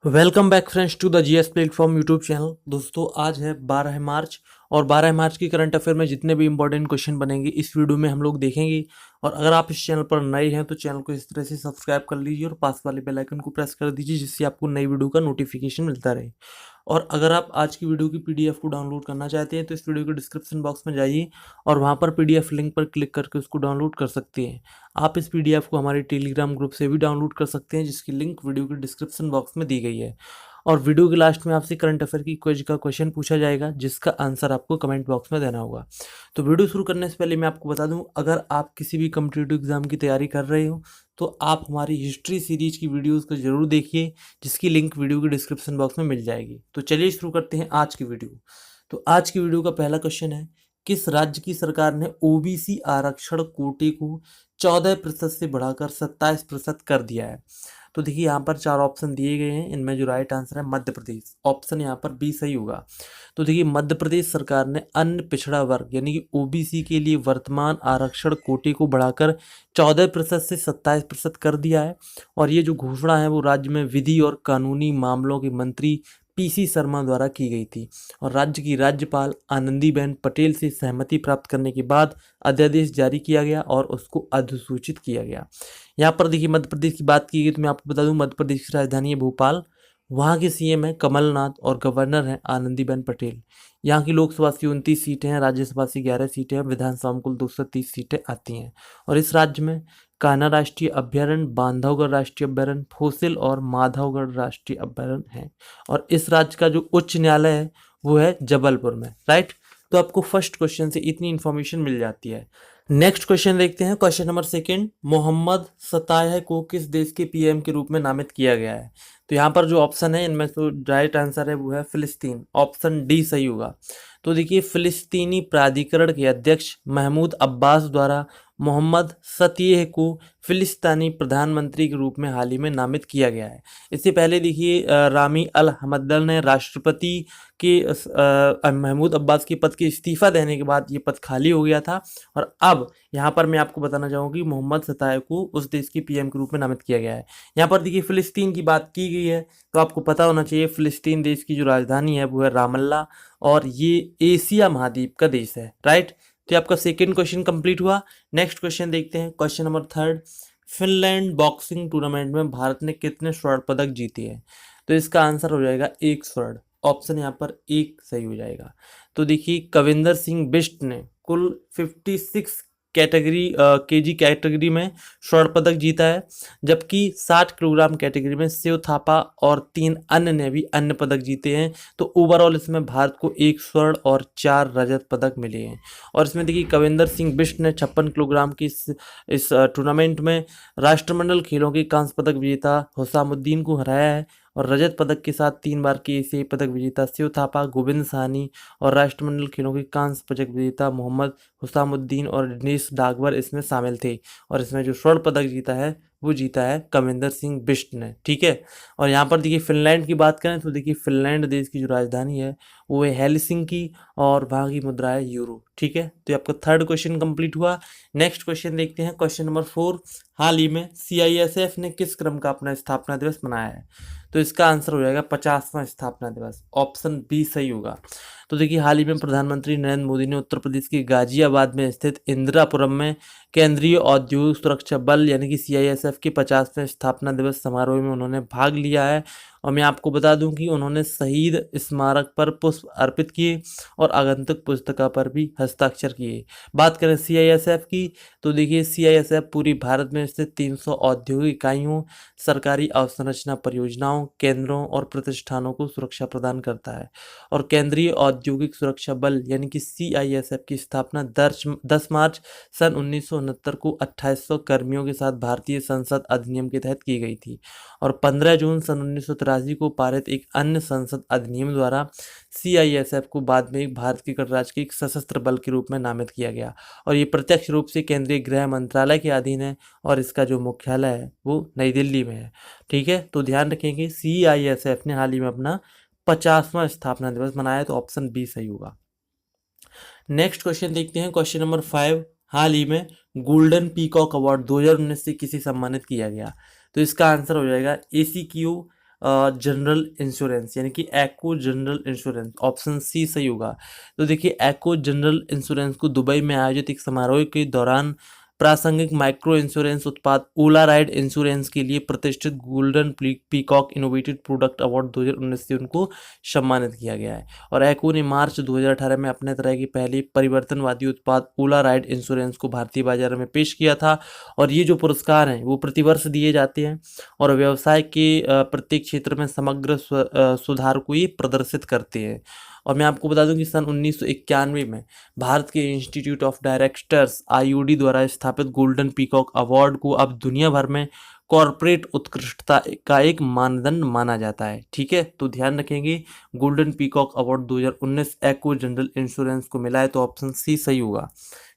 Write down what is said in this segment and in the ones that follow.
Welcome back friends to the GS platform YouTube channel. दोस्तों आज है 12 मार्च और 12 मार्च की करंट अफेयर में जितने भी इंपॉर्टेंट क्वेश्चन बनेंगे इस वीडियो में हम लोग देखेंगे। और अगर आप इस चैनल पर नए हैं तो चैनल को इस तरह से सब्सक्राइब कर लीजिए और पास वाले बेल आइकन को प्रेस कर दीजिए जिससे आपको नई वीडियो का नोटिफिकेशन मिलता रहे। और अगर आप आज की वीडियो की पीडीएफ को डाउनलोड करना चाहते हैं तो इस वीडियो के डिस्क्रिप्शन बॉक्स में जाइए और वहाँ पर पीडीएफ लिंक पर क्लिक करके उसको डाउनलोड कर सकते हैं। आप इस पीडीएफ को हमारे टेलीग्राम ग्रुप से भी डाउनलोड कर सकते हैं जिसकी लिंक वीडियो के डिस्क्रिप्शन बॉक्स में दी गई है। और वीडियो के लास्ट में आपसे करंट अफेयर की क्विज का क्वेश्चन पूछा जाएगा जिसका आंसर आपको कमेंट बॉक्स में देना होगा। तो वीडियो शुरू करने से पहले मैं आपको बता दूं, अगर आप किसी भी कॉम्पिटिटिव एग्जाम की तैयारी कर रहे हो तो आप हमारी हिस्ट्री सीरीज की वीडियोस को जरूर देखिए जिसकी लिंक वीडियो के डिस्क्रिप्शन बॉक्स में मिल जाएगी। तो चलिए शुरू करते हैं आज की वीडियो। तो आज की वीडियो का पहला क्वेश्चन है, किस राज्य की सरकार ने ओबीसी आरक्षण कोटे को 14% से बढ़ाकर 27% कर दिया है? तो देखिए यहाँ पर चार ऑप्शन दिए गए हैं, इनमें जो राइट आंसर है मध्य प्रदेश, ऑप्शन यहाँ पर बी सही होगा। तो देखिए मध्य प्रदेश सरकार ने अन्य पिछड़ा वर्ग यानी कि ओबीसी के लिए वर्तमान आरक्षण कोटे को बढ़ाकर 14% से 27% कर दिया है। और ये जो घोषणा है वो राज्य में विधि और कानूनी मामलों के मंत्री पीसी शर्मा द्वारा की गई थी और राज्य की राज्यपाल आनंदीबेन पटेल से सहमति प्राप्त करने के बाद अध्यादेश जारी किया गया और उसको अधिसूचित किया गया। यहाँ पर देखिए मध्य प्रदेश की बात की गई तो मैं आपको बता दूं मध्य प्रदेश की राजधानी है भोपाल, वहाँ के सीएम है कमलनाथ और गवर्नर है आनंदीबेन पटेल। यहाँ की लोकसभा से 29 सीटें हैं, राज्यसभा से 11 सीटें हैं, विधानसभा में कुल 230 सीटें आती हैं। और इस राज्य में कान्हा राष्ट्रीय अभ्यारण्य, बांधवगढ़ राष्ट्रीय अभ्यारण्य, फोसिल और माधवगढ़ राष्ट्रीय अभ्यारण्य है। और इस राज्य का जो उच्च न्यायालय है वो है जबलपुर में। राइट, तो आपको फर्स्ट क्वेश्चन से इतनी इंफॉर्मेशन मिल जाती है। नेक्स्ट क्वेश्चन देखते हैं, क्वेश्चन नंबर सेकंड, मोहम्मद सतायह को किस देश के पीएम के रूप में नामित किया गया है? तो यहाँ पर जो ऑप्शन है इनमें तो राइट आंसर है वो है फिलिस्तीन, ऑप्शन डी सही होगा। तो देखिए फिलिस्तीनी प्राधिकरण के अध्यक्ष महमूद अब्बास द्वारा मोहम्मद सतियह को फिलिस्तीनी प्रधानमंत्री के रूप में हाल ही में नामित किया गया है। इससे पहले देखिए रामी अल हमदल ने राष्ट्रपति के महमूद अब्बास के पद के इस्तीफा देने के बाद ये पद खाली हो गया था। और अब यहाँ पर मैं आपको बताना चाहूँगा कि मोहम्मद सतायह को उस देश के पीएम के रूप में नामित किया गया है। यहाँ पर देखिए फिलिस्तीन की बात की गई है तो आपको पता होना चाहिए फिलिस्तीन देश की जो राजधानी है वो है रामल्ला और ये एशिया महाद्वीप का देश है। राइट, तो आपका सेकंड क्वेश्चन कंप्लीट हुआ। नेक्स्ट क्वेश्चन देखते हैं, question number third, Finland boxing tournament में भारत ने कितने स्वर्ण पदक जीते हैं? तो इसका आंसर हो जाएगा एक स्वर्ण, ऑप्शन यहाँ पर एक सही हो जाएगा। तो देखिए कविंदर सिंह बिष्ट ने कुल 56 केजी कैटेगरी में स्वर्ण पदक जीता है, जबकि 60 किलोग्राम कैटेगरी में शिव थापा और 3 अन्य ने भी अन्य पदक जीते हैं। तो ओवरऑल इसमें भारत को 1 स्वर्ण और 4 रजत पदक मिले हैं। और इसमें देखिए कविंदर सिंह बिष्ट ने 56 किलोग्राम की इस टूर्नामेंट में राष्ट्रमंडल खेलों के कांस्य पदक विजेता हुसामुद्दीन को हराया है। और रजत पदक के साथ 3 बार के एशियाई पदक विजेता शिव थापा, गोविंद साहनी और राष्ट्रमंडल खेलों के कांस्य पदक विजेता मोहम्मद हुसामुद्दीन और दिनेश डागवर इसमें शामिल थे। और इसमें जो स्वर्ण पदक जीता है वो जीता है कविंदर सिंह बिष्ट ने। ठीक है, और यहाँ पर देखिए फिनलैंड की बात करें तो देखिए फिनलैंड देश की जो राजधानी है वो है हेलसिंकी और वहाँ की मुद्रा है यूरो। ठीक है, तो आपका थर्ड क्वेश्चन कंप्लीट हुआ। नेक्स्ट क्वेश्चन देखते हैं, क्वेश्चन नंबर 4, हाल ही में सीआईएसएफ ने किस क्रम का अपना स्थापना दिवस मनाया है? तो इसका आंसर हो जाएगा 50वां स्थापना दिवस, ऑप्शन बी सही होगा। तो देखिए हाल ही में प्रधानमंत्री नरेंद्र मोदी ने उत्तर प्रदेश के गाजियाबाद में स्थित इंदिरापुरम में केंद्रीय औद्योगिक सुरक्षा बल यानी कि सीआईएसएफ के 50वें स्थापना दिवस समारोह में उन्होंने भाग लिया है। और मैं आपको बता दूं कि उन्होंने शहीद स्मारक पर पुष्प अर्पित किए और आगंतुक पुस्तिका पर भी हस्ताक्षर किए। बात करें सीआईएसएफ की तो देखिए सीआईएसएफ पूरी भारत में स्थित 300 औद्योगिक इकाइयों, सरकारी अवसंरचना परियोजनाओं, केंद्रों और प्रतिष्ठानों को सुरक्षा प्रदान करता है। और केंद्रीय औद्योगिक सुरक्षा बल यानी कि सीआईएसएफ की स्थापना 10 मार्च सन 1969 को 2800 कर्मियों के साथ भारतीय संसद अधिनियम के तहत की गई थी। और 15 जून सन 1983 को पारित एक अन्य संसद अधिनियम द्वारा सीआईएसएफ को बाद में एक भारत के गणराज्य के एक सशस्त्र बल के रूप में नामित किया गया। और ये प्रत्यक्ष रूप से केंद्रीय गृह मंत्रालय के अधीन है और इसका जो मुख्यालय है वो नई दिल्ली में है। ठीक है, तो ध्यान रखेंगे सीआईएसएफ ने हाल ही में अपना 50वां स्थापना दिवस मनाया, तो ऑप्शन बी सही होगा। नेक्स्ट क्वेश्चन देखते हैं, क्वेश्चन नंबर 5, हाल ही में गोल्डन पीकॉक अवार्ड 2019 से किसे सम्मानित किया गया? तो इसका आंसर हो जाएगा एसीक्यू जनरल इंश्योरेंस, यानी कि एको जनरल इंश्योरेंस, ऑप्शन सी सही होगा। तो देखिए एको जनरल इंश्योरेंस को दुबई में आयोजित एक समारोह के दौरान प्रासंगिक माइक्रो इंश्योरेंस उत्पाद ओला राइड इंश्योरेंस के लिए प्रतिष्ठित golden peacock innovative product award 2019 से उनको सम्मानित किया गया है। और एको ने मार्च 2018 में अपने तरह की पहली परिवर्तनवादी उत्पाद ओला राइड इंश्योरेंस को भारतीय बाजार में पेश किया था। और ये जो पुरस्कार हैं वो प्रतिवर्ष दिए जाते हैं और व्यवसाय के प्रत्येक क्षेत्र में समग्र सुधार को ये प्रदर्शित करते हैं। और मैं आपको बता दूं कि सन 1991 में भारत के इंस्टीट्यूट ऑफ डायरेक्टर्स आईयूडी द्वारा स्थापित गोल्डन पीकॉक अवार्ड को अब दुनिया भर में कॉरपोरेट उत्कृष्टता का एक मानदंड माना जाता है। ठीक है, तो ध्यान रखेंगे गोल्डन पीकॉक अवार्ड 2019 एको जनरल इंश्योरेंस को मिला है, तो ऑप्शन सी सही होगा।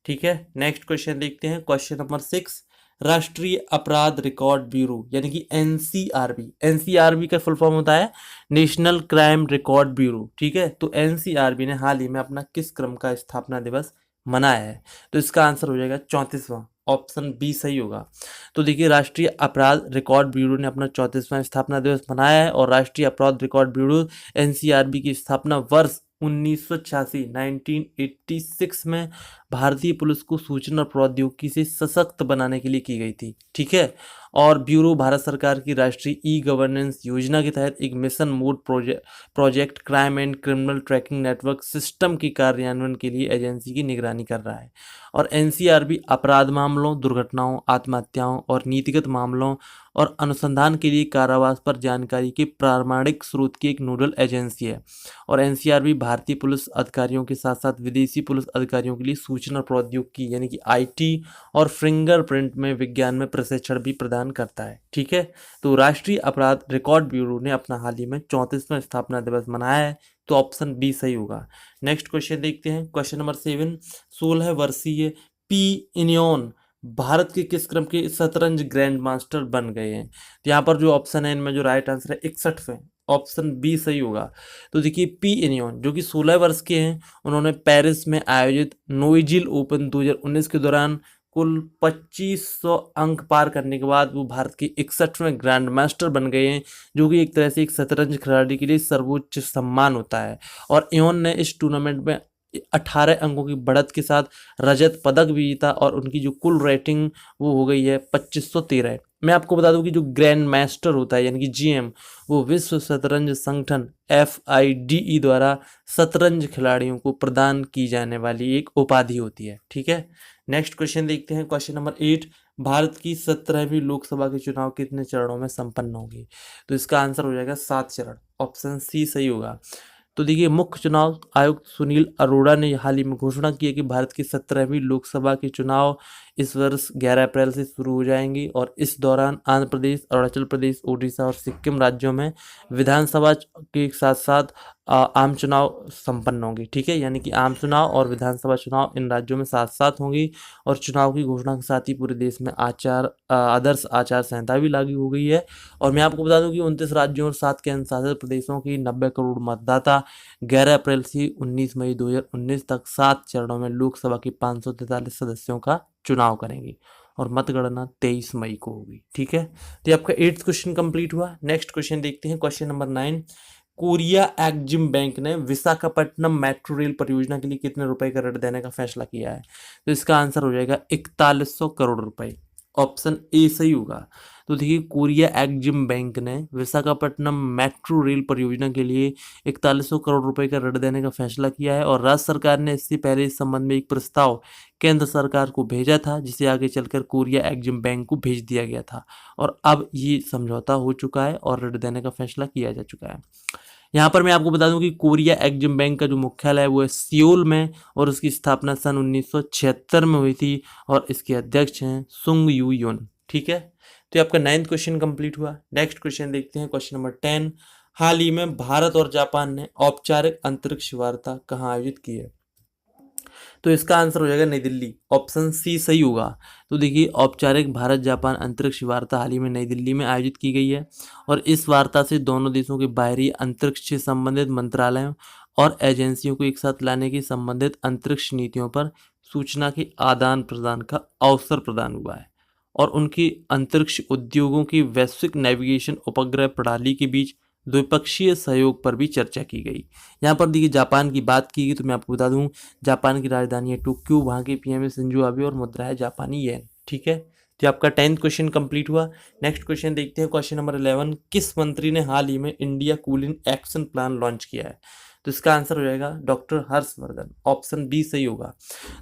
ठीक है, नेक्स्ट क्वेश्चन देखते हैं, क्वेश्चन नंबर 6। राष्ट्रीय अपराध रिकॉर्ड ब्यूरो यानी कि एनसीआरबी, एनसीआरबी का फुल फॉर्म होता है नेशनल क्राइम रिकॉर्ड ब्यूरो। ठीक है, तो एनसीआरबी ने हाल ही में अपना किस क्रम का स्थापना दिवस मनाया है? तो इसका आंसर हो जाएगा 34वां, ऑप्शन बी सही होगा। तो देखिए राष्ट्रीय अपराध रिकॉर्ड ब्यूरो ने अपना 34वां स्थापना दिवस मनाया है और राष्ट्रीय अपराध रिकॉर्ड ब्यूरो एनसीआरबी की स्थापना वर्ष 1986 1986 में भारतीय पुलिस को सूचना प्रौद्योगिकी से सशक्त बनाने के लिए की गई थी। ठीक है, और ब्यूरो भारत सरकार की राष्ट्रीय ई गवर्नेंस योजना के तहत एक mission mode project crime and criminal tracking network system के कार्यान्वयन के लिए एजेंसी की निगरानी कर रहा है। और एनसीआरबी अपराध मामलों, दुर्घटनाओं, आत्महत्याओं और नीतिगत मामलों और अनुसंधान के लिए कारावास पर जानकारी के प्रामाणिक स्रोत की एक नोडल एजेंसी है। और एनसीआरबी भारतीय पुलिस अधिकारियों के साथ साथ विदेशी पुलिस अधिकारियों के लिए सूचना प्रौद्योगिकी यानी कि आईटी और फिंगरप्रिंट में विज्ञान में प्रशिक्षण भी प्रदान करता है। ठीक है, तो राष्ट्रीय अपराध रिकॉर्ड ब्यूरो ने अपना हाल ही में 34वां स्थापना दिवस मनाया है, तो ऑप्शन बी सही होगा। नेक्स्ट क्वेश्चन देखते हैं, क्वेश्चन नंबर 7। 16 वर्षीय पी इनियोन भारत के किस क्रम के शतरंज ग्रैंड मास्टर बन गए हैं? तो यहाँ पर जो ऑप्शन है इनमें जो राइट आंसर है 61वें, ऑप्शन बी सही होगा। तो देखिए पी इनियोन जो कि 16 वर्ष के हैं, उन्होंने पेरिस में आयोजित नोइजिल ओपन 2019 के दौरान कुल 2500 अंक पार करने के बाद वो भारत के 61वें ग्रैंड मास्टर बन गए हैं, जो कि एक तरह से एक शतरंज खिलाड़ी के लिए सर्वोच्च सम्मान होता है। और इयोन ने इस टूर्नामेंट में 18 अंकों की बढ़त के साथ रजत पदक भी जीता और उनकी जो कुल रेटिंग वो हो गई है 2513। मैं आपको बता दूं कि जो ग्रैंड मास्टर होता है यानी कि जीएम, वो विश्व शतरंज संगठन FIDE द्वारा शतरंज खिलाड़ियों को प्रदान की जाने वाली एक उपाधि होती है। ठीक है, नेक्स्ट क्वेश्चन देखते हैं, क्वेश्चन नंबर 8। भारत की 17वीं लोकसभा के चुनाव कितने चरणों में संपन्न होगी? तो इसका आंसर हो जाएगा 7 चरण, ऑप्शन सी सही होगा। तो देखिए मुख्य चुनाव आयुक्त सुनील अरोड़ा ने हाल ही में घोषणा की है कि भारत की 17वीं लोकसभा के चुनाव इस वर्ष 11 अप्रैल से शुरू हो जाएंगे और इस दौरान आंध्र प्रदेश, अरुणाचल प्रदेश, ओडिशा और सिक्किम राज्यों में विधानसभा के साथ साथ आम चुनाव संपन्न होंगे। ठीक है, यानी कि आम चुनाव और विधानसभा चुनाव इन राज्यों में साथ साथ होंगी और चुनाव की घोषणा के साथ ही पूरे देश में आदर्श आचार संहिता भी लागू हो गई है। और मैं आपको बता दूं कि 29 राज्यों और 7 केंद्र शासित प्रदेशों की 90 करोड़ मतदाता 11 अप्रैल से 19 मई 2019 तक 7 चरणों में लोकसभा के 543 सदस्यों का चुनाव करेंगे और मतगणना 23 मई को होगी। ठीक है, तो ये आपका 8th क्वेश्चन कंप्लीट हुआ। नेक्स्ट क्वेश्चन देखते हैं, question number 9। Korea Exim bank ने विशाखापट्टनम मेट्रो रेल परियोजना के लिए कितने रुपए का ऋण देने का फैसला किया है? तो इसका आंसर हो जाएगा 4100 करोड़ रुपए, ऑप्शन ए सही होगा। तो देखिए कोरिया एक्जिम बैंक ने विशाखापट्टनम मेट्रो रेल परियोजना के लिए 4100 करोड़ रुपए का ऋण देने का फैसला किया है और राज्य सरकार ने इससे पहले इस संबंध में एक प्रस्ताव केंद्र सरकार को भेजा था, जिसे आगे चलकर कोरिया एक्जिम बैंक को भेज दिया गया था और अब ये समझौता हो चुका है और ऋण देने का फैसला किया जा चुका है। यहाँ पर मैं आपको बता दूं कि कोरिया एक्जिम बैंक का जो मुख्यालय है वो है सियोल में और उसकी स्थापना सन 1976 में हुई थी और इसके अध्यक्ष हैं सुंग यू योन। ठीक है, तो ये आपका 9th क्वेश्चन कंप्लीट हुआ। नेक्स्ट क्वेश्चन देखते हैं, क्वेश्चन नंबर 10। हाल ही में भारत और जापान ने औपचारिक अंतरिक्ष वार्ता कहाँ आयोजित की है? तो इसका आंसर हो जाएगा नई दिल्ली, ऑप्शन सी सही होगा। तो देखिए औपचारिक भारत जापान अंतरिक्ष वार्ता हाल ही में नई दिल्ली में आयोजित की गई है और इस वार्ता से दोनों देशों के बाहरी अंतरिक्ष से संबंधित मंत्रालयों और एजेंसियों को एक साथ लाने की संबंधित अंतरिक्ष नीतियों पर सूचना के आदान प्रदान का अवसर प्रदान हुआ है। और उनकी अंतरिक्ष उद्योगों की वैश्विक नेविगेशन उपग्रह प्रणाली के बीच द्विपक्षीय सहयोग पर भी चर्चा की गई। यहाँ पर देखिए जापान की बात की गई, तो मैं आपको बता दूं जापान की राजधानी है टोक्यो, वहाँ के पीएम है शिंजो आबे और मुद्रा है जापानी येन। ठीक है, तो आपका 10th क्वेश्चन कंप्लीट हुआ। नेक्स्ट क्वेश्चन देखते हैं, क्वेश्चन नंबर 11, किस मंत्री ने हाल ही में India cooling action plan launch किया है? तो इसका आंसर हो जाएगा डॉक्टर हर्षवर्धन, ऑप्शन बी सही होगा।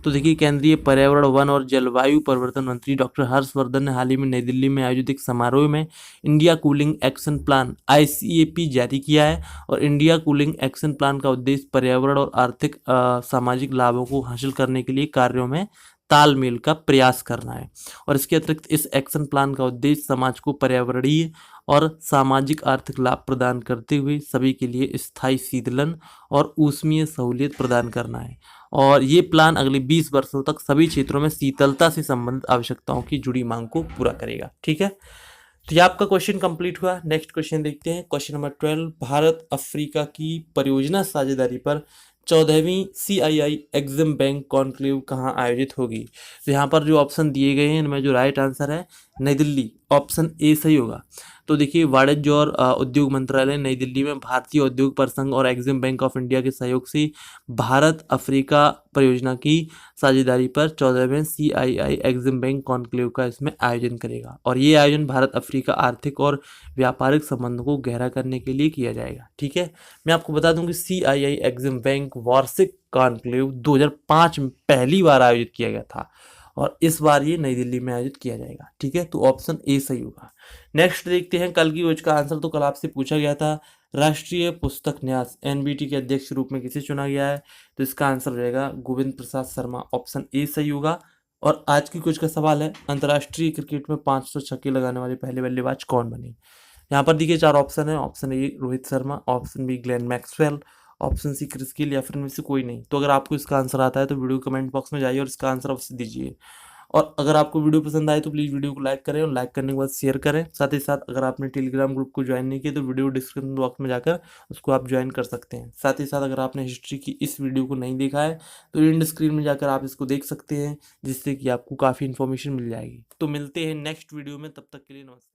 तो देखिए केंद्रीय पर्यावरण, वन और जलवायु परिवर्तन मंत्री डॉक्टर हर्षवर्धन ने हाल ही में नई दिल्ली में आयोजित एक समारोह में India cooling action plan ICAP जारी किया है। और इंडिया कूलिंग एक्शन प्लान का उद्देश्य पर्यावरण और आर्थिक सामाजिक लाभों को हासिल करने के लिए कार्यों में तालमेल का प्रयास करना है। और इसके अतिरिक्त इस एक्शन प्लान का उद्देश्य समाज को पर्यावरणीय और सामाजिक आर्थिक लाभ प्रदान करते हुए सभी के लिए स्थायी शीतलन और ऊष्मीय सहूलियत प्रदान करना है। और ये प्लान अगले 20 वर्षों तक सभी क्षेत्रों में शीतलता से संबंधित आवश्यकताओं की जुड़ी मांग को पूरा करेगा। ठीक है, तो ये आपका क्वेश्चन कंप्लीट हुआ। नेक्स्ट क्वेश्चन देखते हैं, क्वेश्चन नंबर 12, भारत अफ्रीका की परियोजना साझेदारी पर 14वीं CII एग्जिम बैंक कॉन्क्लेव कहाँ आयोजित होगी? तो यहाँ पर जो ऑप्शन दिए गए हैं इनमें जो राइट आंसर है नई दिल्ली, ऑप्शन ए सही होगा। तो देखिए वाणिज्य और उद्योग मंत्रालय नई दिल्ली में भारतीय उद्योग परिसंघ और एग्जिम बैंक ऑफ इंडिया के सहयोग से भारत अफ्रीका परियोजना की साझेदारी पर 14वें CII एग्जिम बैंक कॉन्क्लेव का इसमें आयोजन करेगा। और ये आयोजन भारत अफ्रीका आर्थिक और व्यापारिक संबंधों को गहरा करने के लिए किया जाएगा। ठीक है, मैं आपको बता दूं कि CII एग्जिम बैंक वार्षिक कॉन्क्लेव 2005 में पहली बार आयोजित किया गया था और इस बार ये नई दिल्ली में आयोजित किया जाएगा। ठीक है, तो ऑप्शन ए सही होगा। नेक्स्ट देखते हैं कल की खोज का आंसर, तो कल आपसे पूछा गया था राष्ट्रीय पुस्तक न्यास NBT के अध्यक्ष के रूप में किसे चुना गया है? तो इसका आंसर हो जाएगा गोविंद प्रसाद शर्मा, ऑप्शन ए सही होगा। और आज की कुछ का सवाल है, अंतर्राष्ट्रीय क्रिकेट में 500 छक्के लगाने वाले पहले बल्लेबाज कौन बने? यहाँ पर देखिए 4 ऑप्शन है, option A Rohit Sharma, option B Glenn Maxwell, option C Chris Gayle या फिर इनमें से कोई नहीं। तो अगर आपको इसका आंसर आता है तो वीडियो कमेंट बॉक्स में जाइए और इसका आंसर अवश्य दीजिए। और अगर आपको वीडियो पसंद आए तो प्लीज़ वीडियो को लाइक करें और लाइक करने के बाद शेयर करें। साथ ही साथ अगर आपने टेलीग्राम ग्रुप को ज्वाइन नहीं किया तो वीडियो डिस्क्रिप्शन बॉक्स में जाकर उसको आप ज्वाइन कर सकते हैं। साथ ही साथ अगर आपने हिस्ट्री की इस वीडियो को नहीं देखा है तो एंड स्क्रीन में जाकर आप इसको देख सकते हैं, जिससे कि आपको काफ़ी इन्फॉर्मेशन मिल जाएगी। तो मिलते हैं नेक्स्ट वीडियो में, तब तक के लिए नमस्कार।